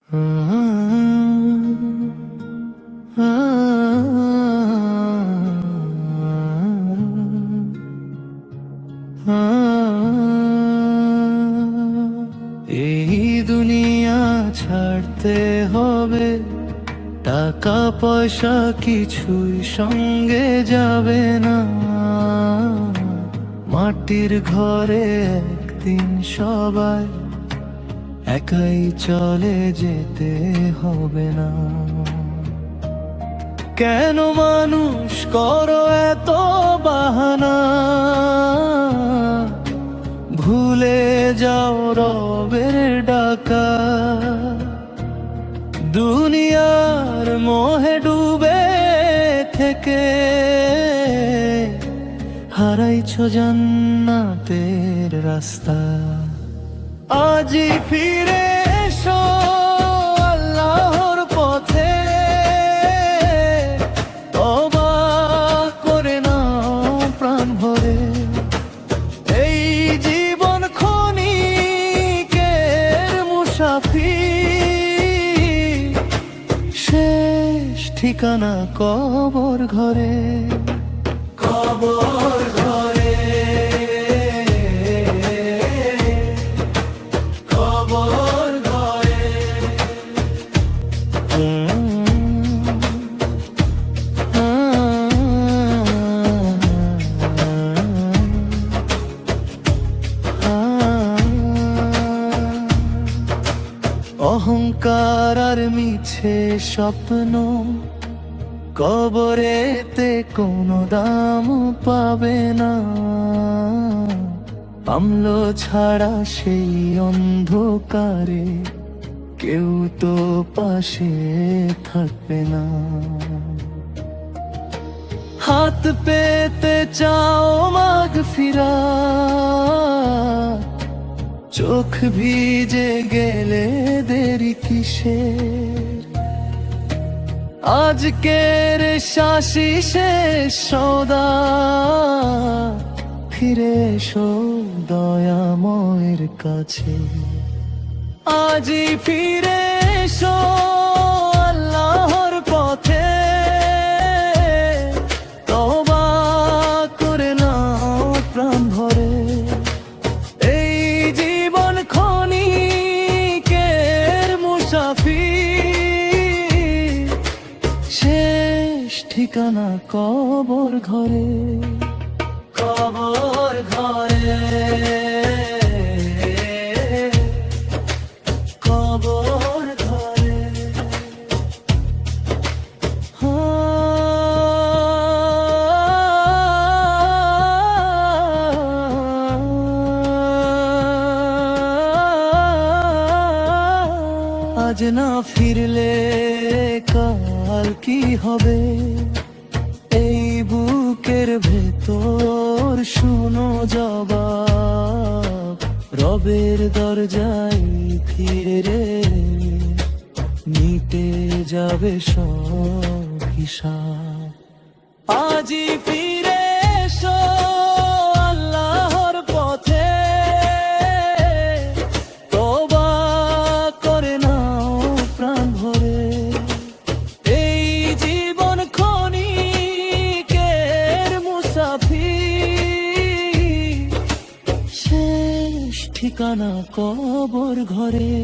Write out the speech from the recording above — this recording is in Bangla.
এই দুনিয়া ছাড়তে হবে, টাকা পয়সা কিছুই সঙ্গে যাবে না। মাটির ঘরে একদিন সবাই একাই চলে যেতে হবে না। কেন মানুষ করো এত বাহানা, ভুলে যাও রবের ডাকা। দুনিয়ার মোহে ডুবে থেকে হারাইছো জান্নাতের রাস্তা। আজই ফিরে এসো আল্লাহর পথে, তওবা করে নাও প্রাণ ভরে। এই জীবন ক্ষণিকের মুসাফির, শেষ ঠিকানা কবর ঘরে। কবর ঘরে, কবর ঘরে। অহংকার আর মিছে স্বপ্ন কবরেতে কোনো দাম পাবে না। আমলো ছাড়া সেই অন্ধকারে কেউ তো পাশে থাকবে না। হাত পেতে চাও মাগফিরাত, চোখ ভিজে গেলে দেরি কিসের। আজকের শ্বাসই শেষ সওদা, ফিরে এসো দয়াময়ের কাছে। আজই ফিরে এসো আল্লাহর পথে, তওবা করে নাও প্রাণ ভরে। এই জীবন ক্ষণিকের মুসাফির, শেষ ঠিকানা কবর ঘরে। কবর ঘরে, কবর ঘরে। আজ না ফিরলে কাল কি হবে, এই বুকের ভেতর শুনো জবাব। রবের দরজায় ফিরে রে, মিটে যাবে সব হিসাব। আজই ফিরে এসো আল্লাহর পথে, তওবা করে নাও প্রাণ ভরে। এই জীবন ক্ষণিকের মুসাফির, শেষ ঠিকানা কবর ঘরে।